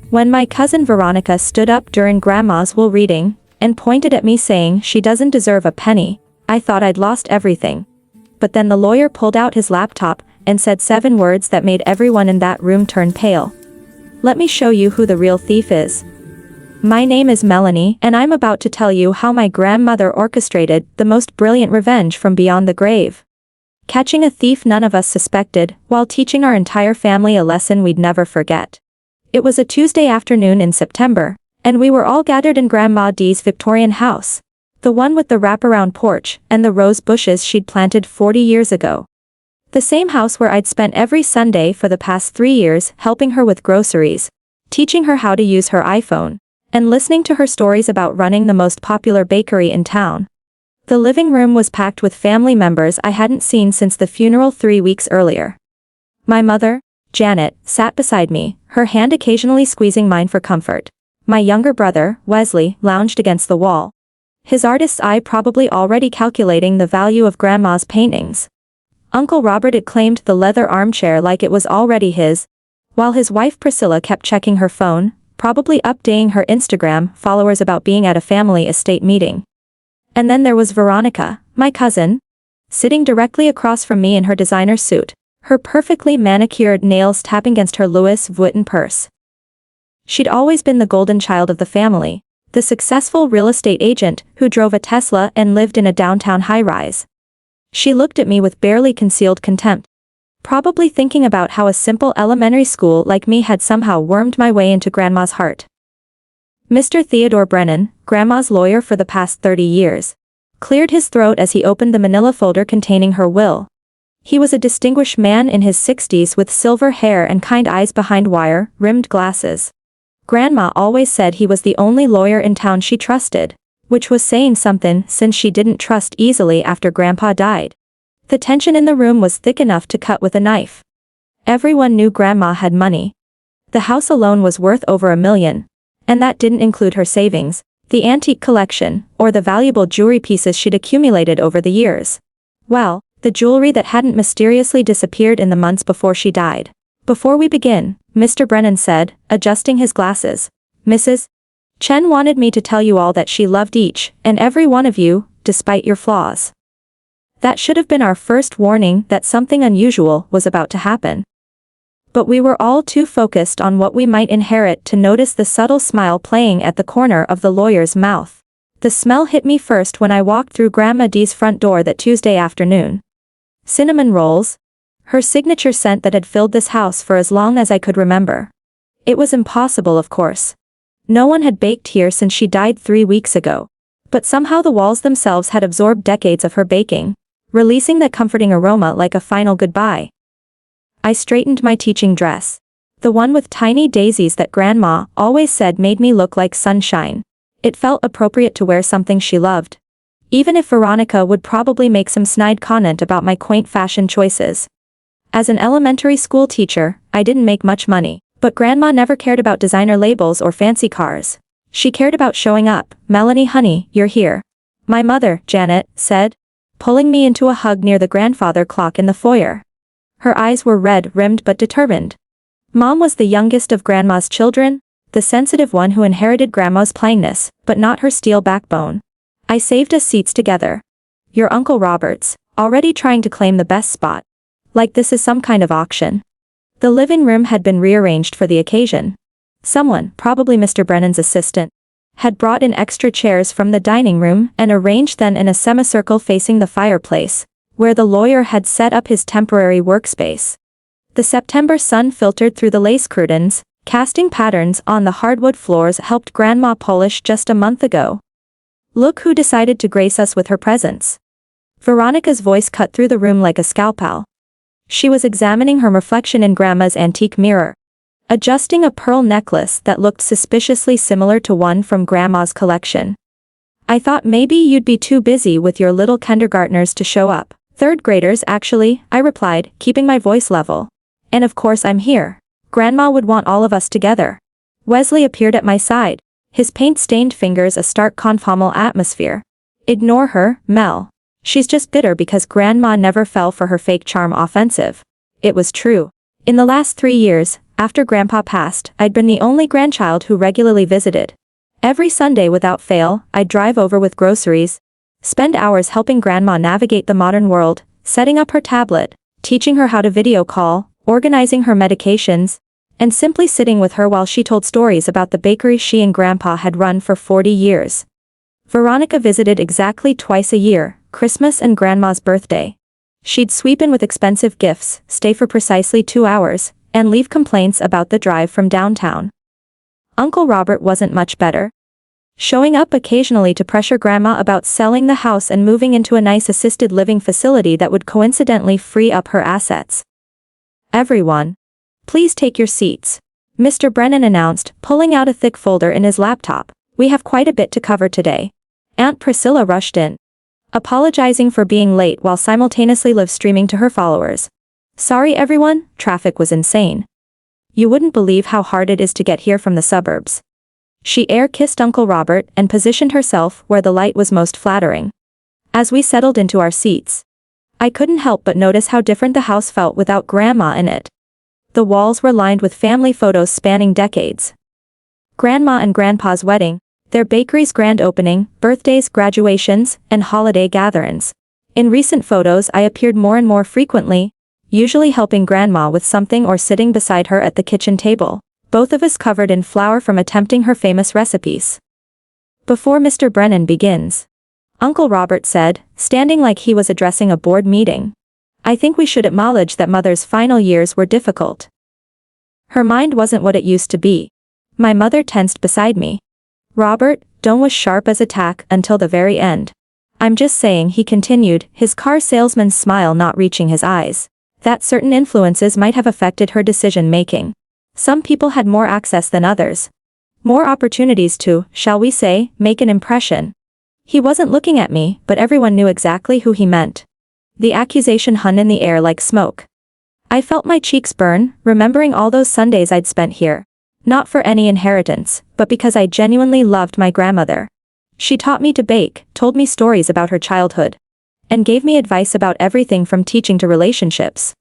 When my cousin Veronica stood up during Grandma's will reading, and pointed at me saying she doesn't deserve a penny, I thought I'd lost everything. But then the lawyer pulled out his laptop and said 7 words that made everyone in that room turn pale. Let me show you who the real thief is. My name is Melanie, and I'm about to tell you how my grandmother orchestrated the most brilliant revenge from beyond the grave. Catching a thief none of us suspected, while teaching our entire family a lesson we'd never forget. It was a Tuesday afternoon in September, and we were all gathered in Grandma Dee's Victorian house. The one with the wraparound porch and the rose bushes she'd planted 40 years ago. The same house where I'd spent every Sunday for the past 3 years helping her with groceries, teaching her how to use her iPhone, and listening to her stories about running the most popular bakery in town. The living room was packed with family members I hadn't seen since the funeral 3 weeks earlier. My mother, Janet, sat beside me, her hand occasionally squeezing mine for comfort. My younger brother, Wesley, lounged against the wall, his artist's eye probably already calculating the value of Grandma's paintings. Uncle Robert had claimed the leather armchair like it was already his, while his wife Priscilla kept checking her phone, probably updating her Instagram followers about being at a family estate meeting. And then there was Veronica, my cousin, sitting directly across from me in her designer suit, her perfectly manicured nails tapping against her Louis Vuitton purse. She'd always been the golden child of the family, the successful real estate agent who drove a Tesla and lived in a downtown high-rise. She looked at me with barely concealed contempt, probably thinking about how a simple elementary school like me had somehow wormed my way into Grandma's heart. Mr. Theodore Brennan, Grandma's lawyer for the past 30 years, cleared his throat as he opened the manila folder containing her will. He was a distinguished man in his 60s with silver hair and kind eyes behind wire-rimmed glasses. Grandma always said he was the only lawyer in town she trusted, which was saying something since she didn't trust easily after Grandpa died. The tension in the room was thick enough to cut with a knife. Everyone knew Grandma had money. The house alone was worth over $1 million. And that didn't include her savings, the antique collection, or the valuable jewelry pieces she'd accumulated over the years. Well, the jewelry that hadn't mysteriously disappeared in the months before she died. Before we begin, Mr. Brennan said, adjusting his glasses, Mrs. Chen wanted me to tell you all that she loved each and every one of you, despite your flaws. That should have been our first warning that something unusual was about to happen. But we were all too focused on what we might inherit to notice the subtle smile playing at the corner of the lawyer's mouth. The smell hit me first when I walked through Grandma Dee's front door that Tuesday afternoon. Cinnamon rolls, her signature scent that had filled this house for as long as I could remember. It was impossible, of course. No one had baked here since she died 3 weeks ago. But somehow the walls themselves had absorbed decades of her baking, releasing that comforting aroma like a final goodbye. I straightened my teaching dress. The one with tiny daisies that Grandma always said made me look like sunshine. It felt appropriate to wear something she loved. Even if Veronica would probably make some snide comment about my quaint fashion choices. As an elementary school teacher, I didn't make much money, but Grandma never cared about designer labels or fancy cars. She cared about showing up. Melanie, honey, you're here. My mother, Janet, said, pulling me into a hug near the grandfather clock in the foyer. Her eyes were red-rimmed but determined. Mom was the youngest of Grandma's children, the sensitive one who inherited Grandma's plainness, but not her steel backbone. I saved us seats together. Your Uncle Robert's, already trying to claim the best spot. Like this is some kind of auction. The living room had been rearranged for the occasion. Someone, probably Mr. Brennan's assistant, had brought in extra chairs from the dining room and arranged them in a semicircle facing the fireplace, where the lawyer had set up his temporary workspace. The September sun filtered through the lace curtains, casting patterns on the hardwood floors helped Grandma polish just a month ago. Look who decided to grace us with her presence. Veronica's voice cut through the room like a scalpel. She was examining her reflection in Grandma's antique mirror, adjusting a pearl necklace that looked suspiciously similar to one from Grandma's collection. I thought maybe you'd be too busy with your little kindergartners to show up. Third graders actually, I replied, keeping my voice level. And of course I'm here. Grandma would want all of us together. Wesley appeared at my side, his paint-stained fingers a stark conformal atmosphere. Ignore her, Mel. She's just bitter because Grandma never fell for her fake charm offensive. It was true. In the last 3 years, After Grandpa passed, I'd been the only grandchild who regularly visited. Every Sunday without fail, I'd drive over with groceries, spend hours helping Grandma navigate the modern world, setting up her tablet, teaching her how to video call, organizing her medications, and simply sitting with her while she told stories about the bakery she and Grandpa had run for 40 years. Veronica visited exactly twice a year, Christmas and Grandma's birthday. She'd sweep in with expensive gifts, stay for precisely 2 hours, and leave complaints about the drive from downtown. Uncle Robert wasn't much better. Showing up occasionally to pressure Grandma about selling the house and moving into a nice assisted living facility that would coincidentally free up her assets. "Everyone, please take your seats," Mr. Brennan announced, pulling out a thick folder in his laptop. "We have quite a bit to cover today." Aunt Priscilla rushed in, apologizing for being late while simultaneously live streaming to her followers. "Sorry everyone, traffic was insane. You wouldn't believe how hard it is to get here from the suburbs." She air-kissed Uncle Robert and positioned herself where the light was most flattering. As we settled into our seats, I couldn't help but notice how different the house felt without Grandma in it. The walls were lined with family photos spanning decades. Grandma and Grandpa's wedding, their bakery's grand opening, birthdays, graduations, and holiday gatherings. In recent photos I appeared more and more frequently, usually helping Grandma with something or sitting beside her at the kitchen table, both of us covered in flour from attempting her famous recipes. "Before Mr. Brennan begins," Uncle Robert said, standing like he was addressing a board meeting, "I think we should acknowledge that Mother's final years were difficult. Her mind wasn't what it used to be." My mother tensed beside me. "Robert, tone was sharp as a tack until the very end. I'm just saying," he continued, his car salesman's smile not reaching his eyes, "that certain influences might have affected her decision-making. Some people had more access than others. More opportunities to, shall we say, make an impression." He wasn't looking at me, but everyone knew exactly who he meant. The accusation hung in the air like smoke. I felt my cheeks burn, remembering all those Sundays I'd spent here. Not for any inheritance, but because I genuinely loved my grandmother. She taught me to bake, told me stories about her childhood, and gave me advice about everything from teaching to relationships.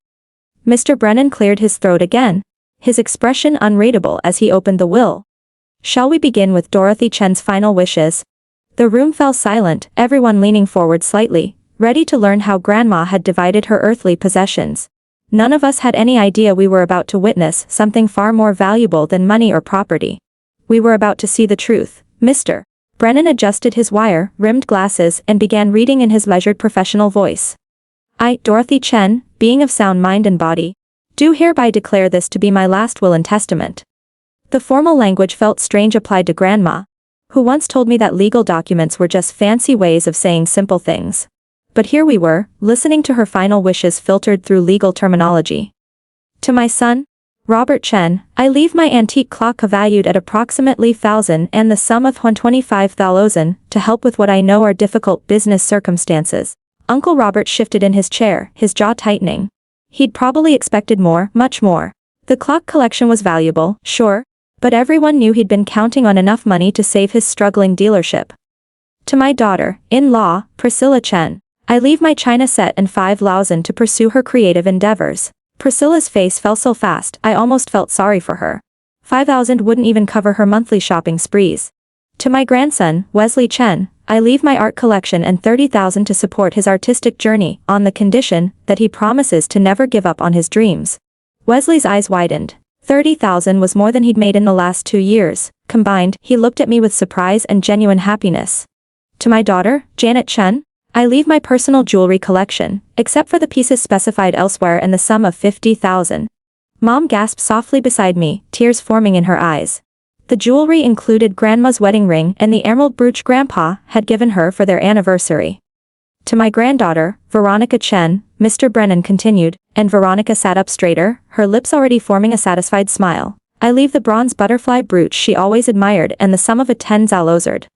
Mr. Brennan cleared his throat again, his expression unreadable as he opened the will. "Shall we begin with Dorothy Chen's final wishes?" The room fell silent, everyone leaning forward slightly, ready to learn how Grandma had divided her earthly possessions. None of us had any idea we were about to witness something far more valuable than money or property. We were about to see the truth. Mr. Brennan adjusted his wire-rimmed glasses and began reading in his measured professional voice. "I, Dorothy Chen, being of sound mind and body, do hereby declare this to be my last will and testament." The formal language felt strange applied to Grandma, who once told me that legal documents were just fancy ways of saying simple things. But here we were, listening to her final wishes filtered through legal terminology. "To my son, Robert Chen, I leave my antique clock valued at approximately 1,000 and the sum of 125,000 to help with what I know are difficult business circumstances." Uncle Robert shifted in his chair, his jaw tightening. He'd probably expected more, much more. The clock collection was valuable, sure, but everyone knew he'd been counting on enough money to save his struggling dealership. "To my daughter-in-law, Priscilla Chen, I leave my china set and 5,000 to pursue her creative endeavors." Priscilla's face fell so fast, I almost felt sorry for her. 5,000 wouldn't even cover her monthly shopping sprees. "To my grandson, Wesley Chen, I leave my art collection and 30,000 to support his artistic journey, on the condition that he promises to never give up on his dreams." Wesley's eyes widened. 30,000 was more than he'd made in the last 2 years. Combined, he looked at me with surprise and genuine happiness. "To my daughter, Janet Chen, I leave my personal jewelry collection, except for the pieces specified elsewhere and the sum of 50,000. Mom gasped softly beside me, tears forming in her eyes. The jewelry included Grandma's wedding ring and the emerald brooch Grandpa had given her for their anniversary. "To my granddaughter, Veronica Chen," Mr. Brennan continued, and Veronica sat up straighter, her lips already forming a satisfied smile. "I leave the bronze butterfly brooch she always admired and the sum of a 10,000.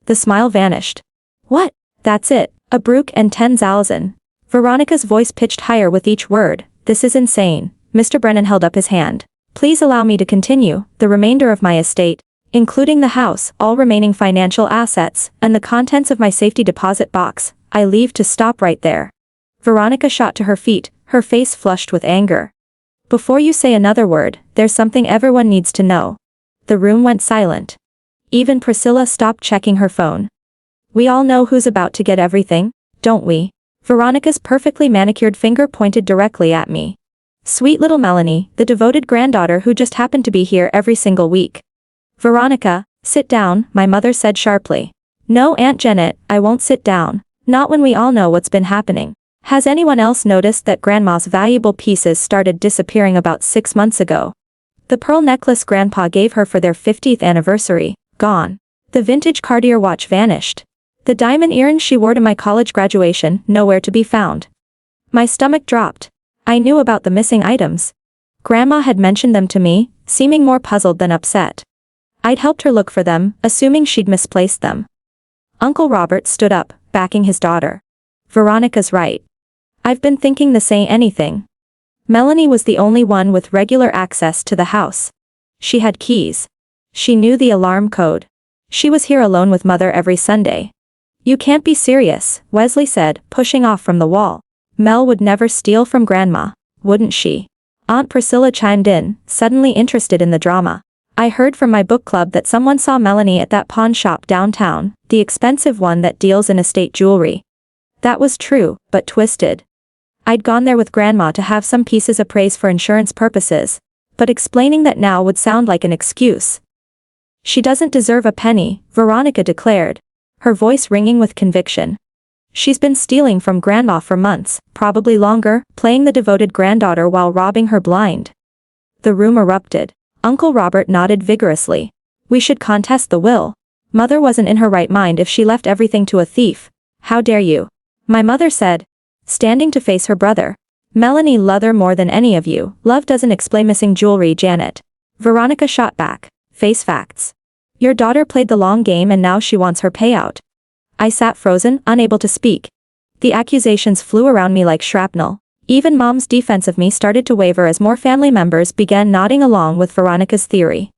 The smile vanished. "What? That's it. A brooch and 10,000. Veronica's voice pitched higher with each word. "This is insane." Mr. Brennan held up his hand. "Please allow me to continue. The remainder of my estate, including the house, all remaining financial assets, and the contents of my safety deposit box, I leave to stop right there." Veronica shot to her feet, her face flushed with anger. Before you say another word, there's something everyone needs to know. The room went silent. Even Priscilla stopped checking her phone. We all know who's about to get everything, don't we? Veronica's perfectly manicured finger pointed directly at me. Sweet little Melanie, the devoted granddaughter who just happened to be here every single week. Veronica, sit down, my mother said sharply. No, Aunt Janet, I won't sit down. Not when we all know what's been happening. Has anyone else noticed that Grandma's valuable pieces started disappearing about 6 months ago? The pearl necklace Grandpa gave her for their 50th anniversary, gone. The vintage Cartier watch vanished. The diamond earrings she wore to my college graduation, nowhere to be found. My stomach dropped. I knew about the missing items. Grandma had mentioned them to me, seeming more puzzled than upset. I'd helped her look for them, assuming she'd misplaced them. Uncle Robert stood up, backing his daughter. Veronica's right. I've been thinking the same anything. Melanie was the only one with regular access to the house. She had keys. She knew the alarm code. She was here alone with Mother every Sunday. You can't be serious, Wesley said, pushing off from the wall. Mel would never steal from Grandma, wouldn't she? Aunt Priscilla chimed in, suddenly interested in the drama. I heard from my book club that someone saw Melanie at that pawn shop downtown, the expensive one that deals in estate jewelry. That was true, but twisted. I'd gone there with Grandma to have some pieces appraised for insurance purposes, but explaining that now would sound like an excuse. She doesn't deserve a penny, Veronica declared, her voice ringing with conviction. She's been stealing from Grandma for months, probably longer, playing the devoted granddaughter while robbing her blind. The room erupted. Uncle Robert nodded vigorously. We should contest the will. Mother wasn't in her right mind if she left everything to a thief. How dare you? My mother said, standing to face her brother. Melanie Luther more than any of you. Love doesn't explain missing jewelry, Janet. Veronica shot back. Face facts. Your daughter played the long game and now she wants her payout. I sat frozen, unable to speak. The accusations flew around me like shrapnel. Even Mom's defense of me started to waver as more family members began nodding along with Veronica's theory.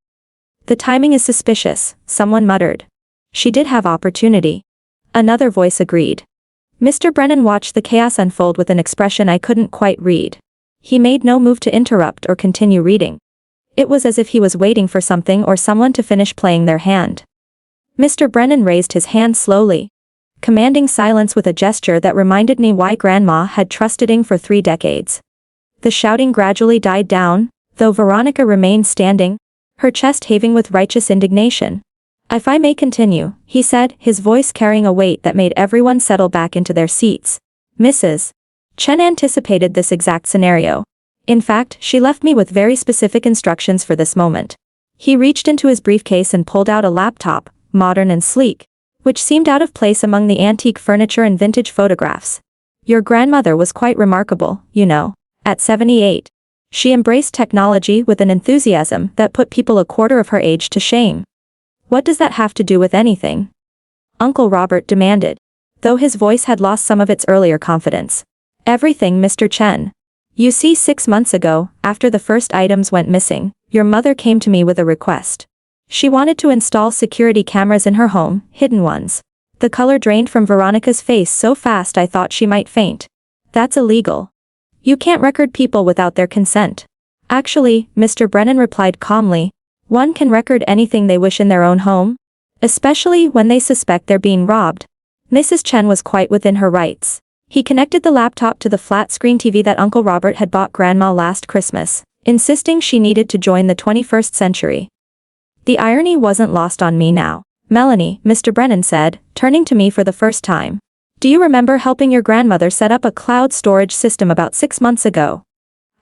The timing is suspicious, someone muttered. She did have opportunity. Another voice agreed. Mr. Brennan watched the chaos unfold with an expression I couldn't quite read. He made no move to interrupt or continue reading. It was as if he was waiting for something or someone to finish playing their hand. Mr. Brennan raised his hand slowly, commanding silence with a gesture that reminded me why Grandma had trusted him for 3 decades. The shouting gradually died down, though Veronica remained standing, her chest heaving with righteous indignation. If I may continue, he said, his voice carrying a weight that made everyone settle back into their seats. Mrs. Chen anticipated this exact scenario. In fact, she left me with very specific instructions for this moment. He reached into his briefcase and pulled out a laptop, modern and sleek, which seemed out of place among the antique furniture and vintage photographs. Your grandmother was quite remarkable, you know. At 78. She embraced technology with an enthusiasm that put people a quarter of her age to shame. What does that have to do with anything? Uncle Robert demanded, though his voice had lost some of its earlier confidence. Everything, Mr. Chen. You see, 6 months ago, after the first items went missing, your mother came to me with a request. She wanted to install security cameras in her home, hidden ones. The color drained from Veronica's face so fast I thought she might faint. That's illegal. You can't record people without their consent. Actually, Mr. Brennan replied calmly, one can record anything they wish in their own home, especially when they suspect they're being robbed. Mrs. Chen was quite within her rights. He connected the laptop to the flat-screen TV that Uncle Robert had bought Grandma last Christmas, insisting she needed to join the 21st century. The irony wasn't lost on me now. Melanie, Mr. Brennan said, turning to me for the first time. Do you remember helping your grandmother set up a cloud storage system about 6 months ago?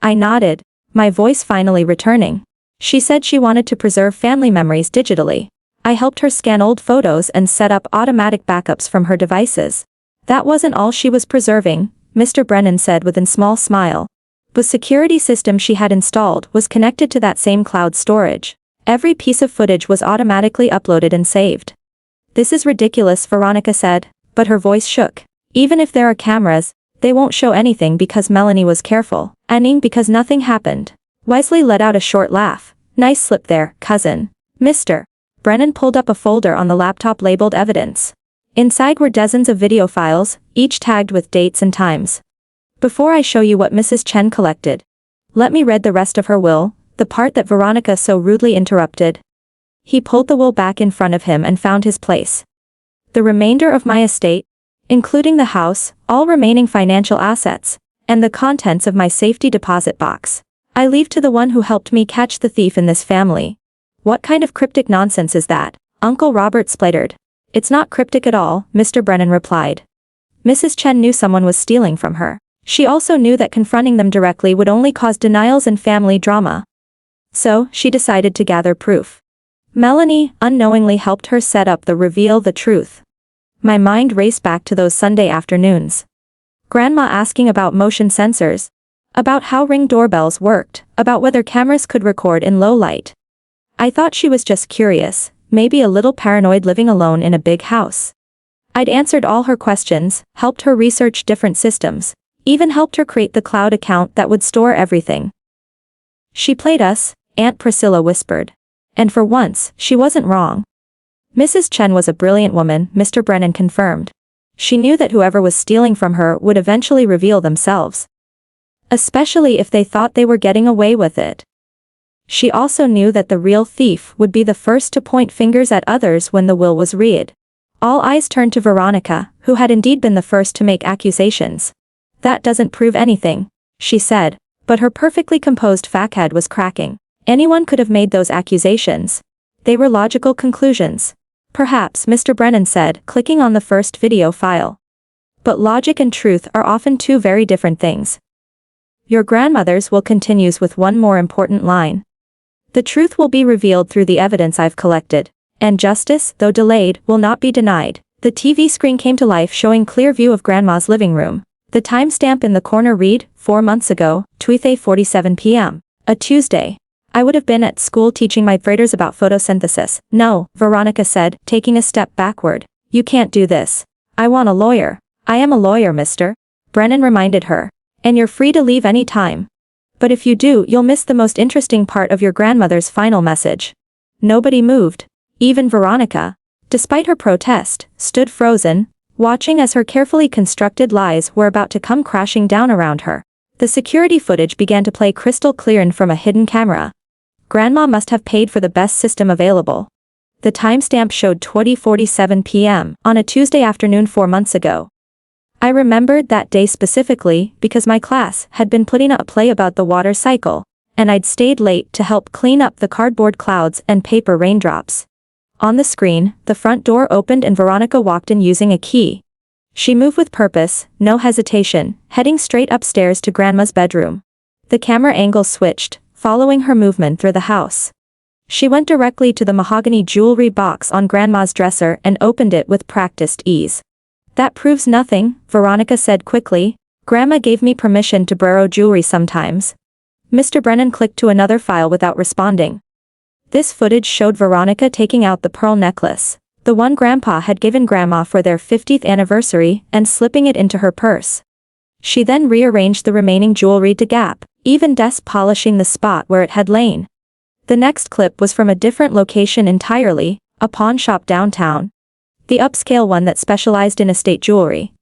I nodded, my voice finally returning. She said she wanted to preserve family memories digitally. I helped her scan old photos and set up automatic backups from her devices. That wasn't all she was preserving, Mr. Brennan said with a small smile. The security system she had installed was connected to that same cloud storage. Every piece of footage was automatically uploaded and saved. This is ridiculous, Veronica said, but her voice shook. Even if there are cameras, they won't show anything because Melanie was careful, and because nothing happened. Wesley let out a short laugh. Nice slip there, cousin. Mr. Brennan pulled up a folder on the laptop labeled evidence. Inside were dozens of video files, each tagged with dates and times. Before I show you what Mrs. Chen collected, Let me read the rest of her will, the part that Veronica so rudely interrupted. He pulled the will back in front of him and found his place. The remainder of my estate, including the house, all remaining financial assets, and the contents of my safety deposit box, I leave to the one who helped me catch the thief in this family. What kind of cryptic nonsense is that? Uncle Robert spluttered. It's not cryptic at all, Mr. Brennan replied. Mrs. Chen knew someone was stealing from her. She also knew that confronting them directly would only cause denials and family drama. So, she decided to gather proof. Melanie unknowingly helped her set up the reveal the truth. My mind raced back to those Sunday afternoons. Grandma asking about motion sensors, about how Ring doorbells worked, about whether cameras could record in low light. I thought she was just curious, maybe a little paranoid living alone in a big house. I'd answered all her questions, helped her research different systems, even helped her create the cloud account that would store everything. She played us, Aunt Priscilla whispered. And for once, she wasn't wrong. Mrs. Chen was a brilliant woman, Mr. Brennan confirmed. She knew that whoever was stealing from her would eventually reveal themselves. Especially if they thought they were getting away with it. She also knew that the real thief would be the first to point fingers at others when the will was read. All eyes turned to Veronica, who had indeed been the first to make accusations. That doesn't prove anything, she said, but her perfectly composed facade was cracking. Anyone could have made those accusations. They were logical conclusions. Perhaps, Mr. Brennan said, clicking on the first video file. But logic and truth are often two very different things. Your grandmother's will continues with one more important line. The truth will be revealed through the evidence I've collected. And justice, though delayed, will not be denied. The TV screen came to life showing clear view of Grandma's living room. The timestamp in the corner read, 4 months ago, 2:47 p.m. A Tuesday. I would have been at school teaching my graders about photosynthesis. No, Veronica said, taking a step backward. You can't do this. I want a lawyer. I am a lawyer, mister. Brennan reminded her. And you're free to leave any time. But if you do, you'll miss the most interesting part of your grandmother's final message. Nobody moved. Even Veronica, despite her protest, stood frozen, watching as her carefully constructed lies were about to come crashing down around her. The security footage began to play crystal clear in from a hidden camera. Grandma must have paid for the best system available. The timestamp showed 20:47 p.m. on a Tuesday afternoon 4 months ago. I remembered that day specifically because my class had been putting up a play about the water cycle, and I'd stayed late to help clean up the cardboard clouds and paper raindrops. On the screen, the front door opened and Veronica walked in using a key. She moved with purpose, no hesitation, heading straight upstairs to Grandma's bedroom. The camera angle switched, following her movement through the house. She went directly to the mahogany jewelry box on Grandma's dresser and opened it with practiced ease. That proves nothing, Veronica said quickly. Grandma gave me permission to borrow jewelry sometimes. Mr. Brennan clicked to another file without responding. This footage showed Veronica taking out the pearl necklace, the one Grandpa had given Grandma for their 50th anniversary, and slipping it into her purse. She then rearranged the remaining jewelry to gap, even desk polishing the spot where it had lain. The next clip was from a different location entirely, a pawn shop downtown. The upscale one that specialized in estate jewelry.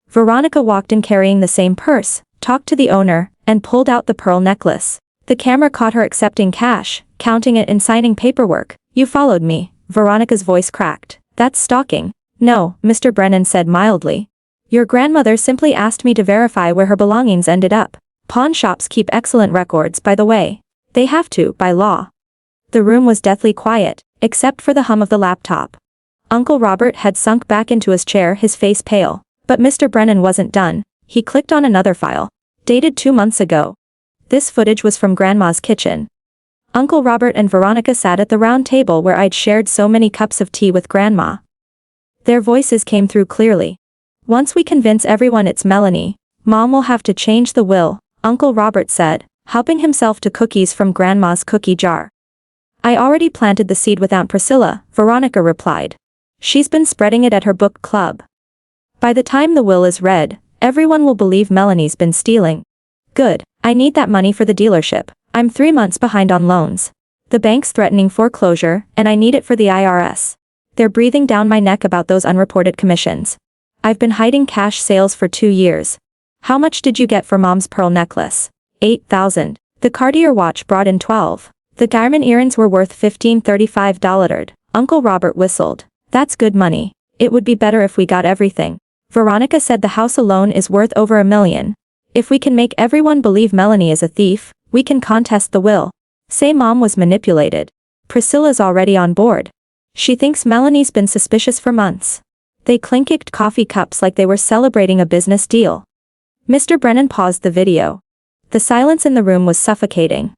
Veronica walked in carrying the same purse, talked to the owner, and pulled out the pearl necklace. The camera caught her accepting cash, counting it and signing paperwork. You followed me, Veronica's voice cracked. That's stalking. No, Mr. Brennan said mildly. Your grandmother simply asked me to verify where her belongings ended up. Pawn shops keep excellent records, by the way. They have to, by law. The room was deathly quiet, except for the hum of the laptop. Uncle Robert had sunk back into his chair, his face pale. But Mr. Brennan wasn't done. He clicked on another file. Dated 2 months ago. This footage was from Grandma's kitchen. Uncle Robert and Veronica sat at the round table where I'd shared so many cups of tea with Grandma. Their voices came through clearly. Once we convince everyone it's Melanie, Mom will have to change the will, Uncle Robert said, helping himself to cookies from Grandma's cookie jar. I already planted the seed with Aunt Priscilla, Veronica replied. She's been spreading it at her book club. By the time the will is read, everyone will believe Melanie's been stealing. Good, I need that money for the dealership. I'm 3 months behind on loans. The bank's threatening foreclosure, and I need it for the IRS. They're breathing down my neck about those unreported commissions. I've been hiding cash sales for 2 years. How much did you get for Mom's pearl necklace? $8,000. The Cartier watch brought in 12. The diamond earrings were worth $15.35. Uncle Robert whistled. That's good money. It would be better if we got everything. Veronica said the house alone is worth over $1 million. If we can make everyone believe Melanie is a thief, we can contest the will. Say Mom was manipulated. Priscilla's already on board. She thinks Melanie's been suspicious for months. They clinked coffee cups like they were celebrating a business deal. Mr. Brennan paused the video. The silence in the room was suffocating.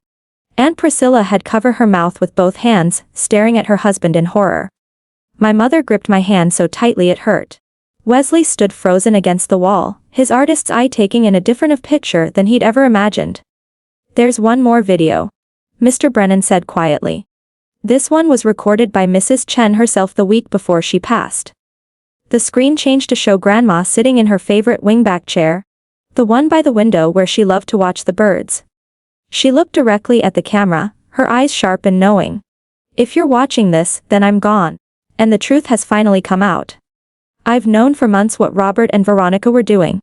Aunt Priscilla had covered her mouth with both hands, staring at her husband in horror. My mother gripped my hand so tightly it hurt. Wesley stood frozen against the wall, his artist's eye taking in a different picture than he'd ever imagined. There's one more video, Mr. Brennan said quietly. This one was recorded by Mrs. Chen herself the week before she passed. The screen changed to show Grandma sitting in her favorite wingback chair, the one by the window where she loved to watch the birds. She looked directly at the camera, her eyes sharp and knowing. If you're watching this, then I'm gone. And the truth has finally come out. I've known for months what Robert and Veronica were doing.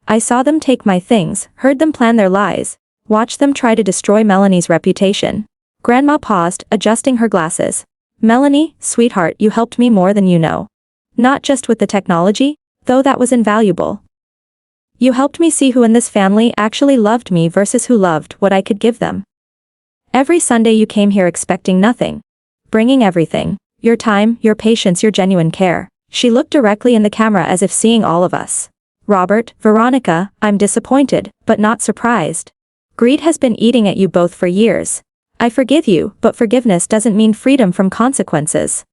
I saw them take my things, heard them plan their lies, watched them try to destroy Melanie's reputation. Grandma paused, adjusting her glasses. Melanie, sweetheart, you helped me more than you know. Not just with the technology, though that was invaluable. You helped me see who in this family actually loved me versus who loved what I could give them. Every Sunday you came here expecting nothing. Bringing everything. Your time, your patience, your genuine care. She looked directly in the camera as if seeing all of us. Robert, Veronica, I'm disappointed, but not surprised. Greed has been eating at you both for years. I forgive you, but forgiveness doesn't mean freedom from consequences.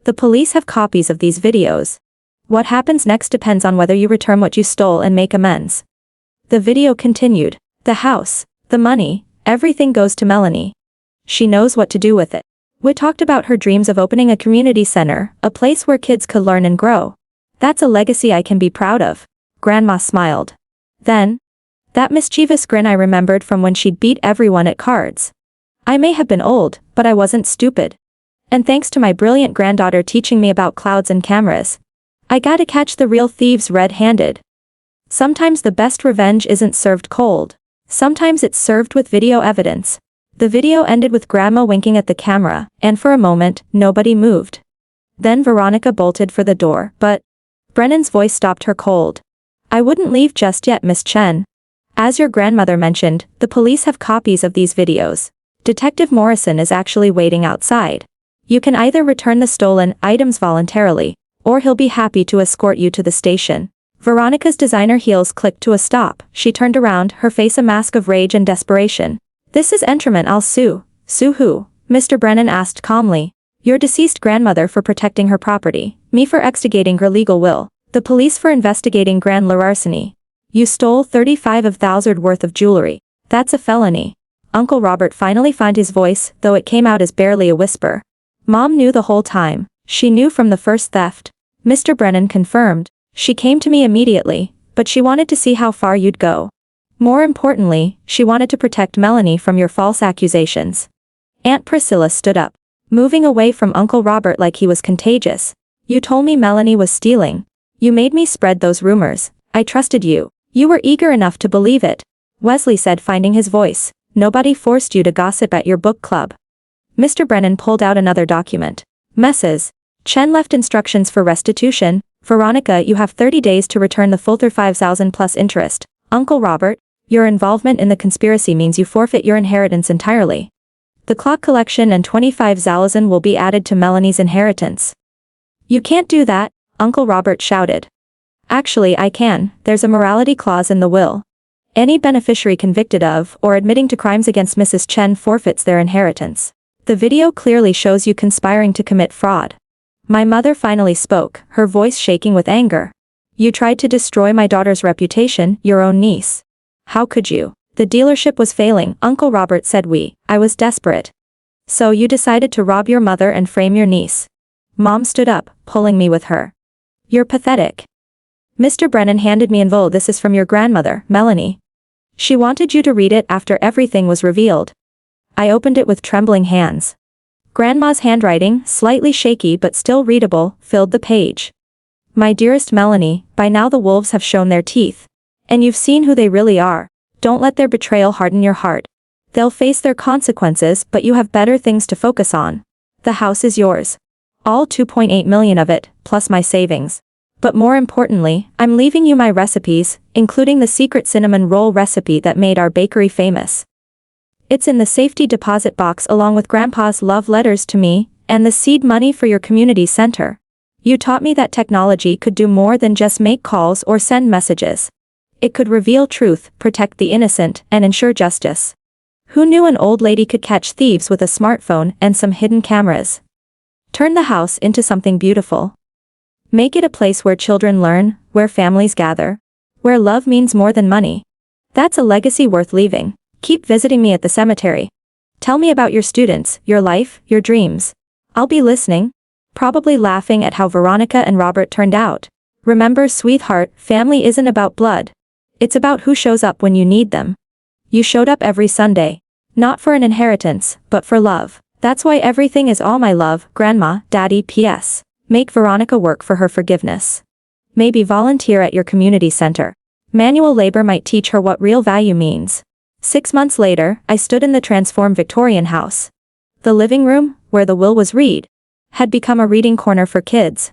The police have copies of these videos. What happens next depends on whether you return what you stole and make amends. The video continued. The house, the money, everything goes to Melanie. She knows what to do with it. We talked about her dreams of opening a community center, a place where kids could learn and grow. That's a legacy I can be proud of. Grandma smiled. Then, that mischievous grin I remembered from when she'd beat everyone at cards. I may have been old, but I wasn't stupid. And thanks to my brilliant granddaughter teaching me about clouds and cameras, I gotta catch the real thieves red-handed. Sometimes the best revenge isn't served cold. Sometimes it's served with video evidence. The video ended with Grandma winking at the camera, and for a moment, nobody moved. Then Veronica bolted for the door, but Brennan's voice stopped her cold. I wouldn't leave just yet, Miss Chen. As your grandmother mentioned, the police have copies of these videos. Detective Morrison is actually waiting outside. You can either return the stolen items voluntarily, or he'll be happy to escort you to the station. Veronica's designer heels clicked to a stop. She turned around, her face a mask of rage and desperation. This is entrapment, I'll sue. Sue who? Mr. Brennan asked calmly. Your deceased grandmother for protecting her property, me for extricating her legal will, the police for investigating grand larceny. You stole $35,000 worth of jewelry. That's a felony. Uncle Robert finally found his voice, though it came out as barely a whisper. Mom knew the whole time. She knew from the first theft. Mr. Brennan confirmed. She came to me immediately, but she wanted to see how far you'd go. More importantly, she wanted to protect Melanie from your false accusations. Aunt Priscilla stood up, moving away from Uncle Robert like he was contagious. You told me Melanie was stealing. You made me spread those rumors. I trusted you. You were eager enough to believe it. Wesley said, finding his voice. Nobody forced you to gossip at your book club. Mr. Brennan pulled out another document. Messes. Chen left instructions for restitution. Veronica, you have 30 days to return the full $35,000 plus interest. Uncle Robert, your involvement in the conspiracy means you forfeit your inheritance entirely. The clock collection and $25,000 will be added to Melanie's inheritance. You can't do that, Uncle Robert shouted. Actually, I can. There's a morality clause in the will. Any beneficiary convicted of or admitting to crimes against Mrs. Chen forfeits their inheritance. The video clearly shows you conspiring to commit fraud. My mother finally spoke, her voice shaking with anger. You tried to destroy my daughter's reputation, your own niece. How could you? The dealership was failing, Uncle Robert said. I was desperate. So you decided to rob your mother and frame your niece. Mom stood up, pulling me with her. You're pathetic. Mr. Brennan handed me an envelope. This is from your grandmother, Melanie. She wanted you to read it after everything was revealed. I opened it with trembling hands. Grandma's handwriting, slightly shaky but still readable, filled the page. My dearest Melanie, by now the wolves have shown their teeth. And you've seen who they really are. Don't let their betrayal harden your heart. They'll face their consequences, but you have better things to focus on. The house is yours. All 2.8 million of it, plus my savings. But more importantly, I'm leaving you my recipes, including the secret cinnamon roll recipe that made our bakery famous. It's in the safety deposit box along with Grandpa's love letters to me, and the seed money for your community center. You taught me that technology could do more than just make calls or send messages. It could reveal truth, protect the innocent, and ensure justice. Who knew an old lady could catch thieves with a smartphone and some hidden cameras? Turn the house into something beautiful. Make it a place where children learn, where families gather, where love means more than money. That's a legacy worth leaving. Keep visiting me at the cemetery. Tell me about your students, your life, your dreams. I'll be listening, probably laughing at how Veronica and Robert turned out. Remember, sweetheart, family isn't about blood. It's about who shows up when you need them. You showed up every Sunday. Not for an inheritance, but for love. That's why everything is all my love, Grandma, Daddy. P.S. Make Veronica work for her forgiveness. Maybe volunteer at your community center. Manual labor might teach her what real value means. 6 months later, I stood in the transformed Victorian house. The living room, where the will was read, had become a reading corner for kids.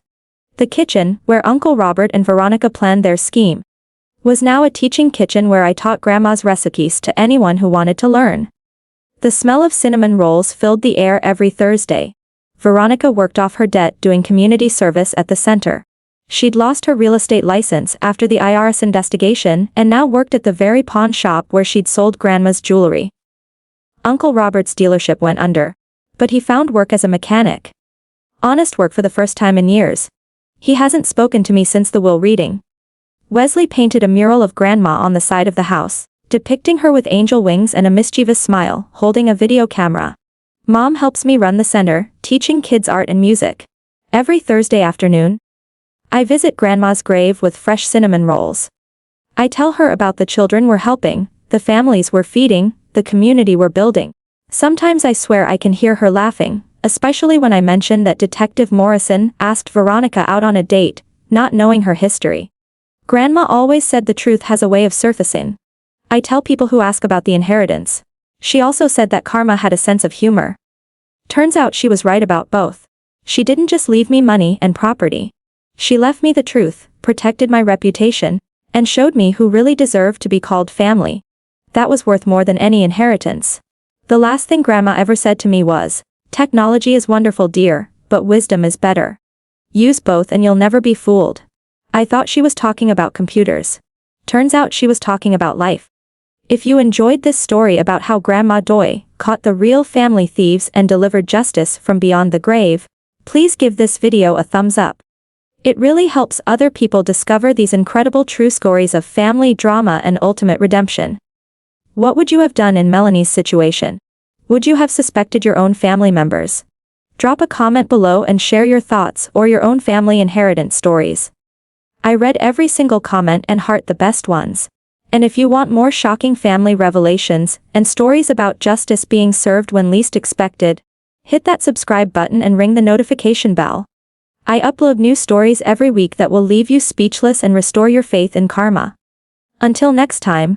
The kitchen, where Uncle Robert and Veronica planned their scheme, was now a teaching kitchen where I taught Grandma's recipes to anyone who wanted to learn. The smell of cinnamon rolls filled the air every Thursday. Veronica worked off her debt doing community service at the center. She'd lost her real estate license after the IRS investigation and now worked at the very pawn shop where she'd sold Grandma's jewelry. Uncle Robert's dealership went under, but he found work as a mechanic. Honest work for the first time in years. He hasn't spoken to me since the will reading. Wesley painted a mural of Grandma on the side of the house, depicting her with angel wings and a mischievous smile, holding a video camera. Mom helps me run the center, teaching kids art and music. Every Thursday afternoon, I visit Grandma's grave with fresh cinnamon rolls. I tell her about the children we're helping, the families we're feeding, the community we're building. Sometimes I swear I can hear her laughing, especially when I mention that Detective Morrison asked Veronica out on a date, not knowing her history. Grandma always said the truth has a way of surfacing. I tell people who ask about the inheritance. She also said that karma had a sense of humor. Turns out she was right about both. She didn't just leave me money and property. She left me the truth, protected my reputation, and showed me who really deserved to be called family. That was worth more than any inheritance. The last thing Grandma ever said to me was, "Technology is wonderful, dear, but wisdom is better. Use both and you'll never be fooled." I thought she was talking about computers. Turns out she was talking about life. If you enjoyed this story about how Grandma Doy caught the real family thieves and delivered justice from beyond the grave, please give this video a thumbs up. It really helps other people discover these incredible true stories of family drama and ultimate redemption. What would you have done in Melanie's situation? Would you have suspected your own family members? Drop a comment below and share your thoughts or your own family inheritance stories. I read every single comment and heart the best ones. And if you want more shocking family revelations and stories about justice being served when least expected, hit that subscribe button and ring the notification bell. I upload new stories every week that will leave you speechless and restore your faith in karma. Until next time,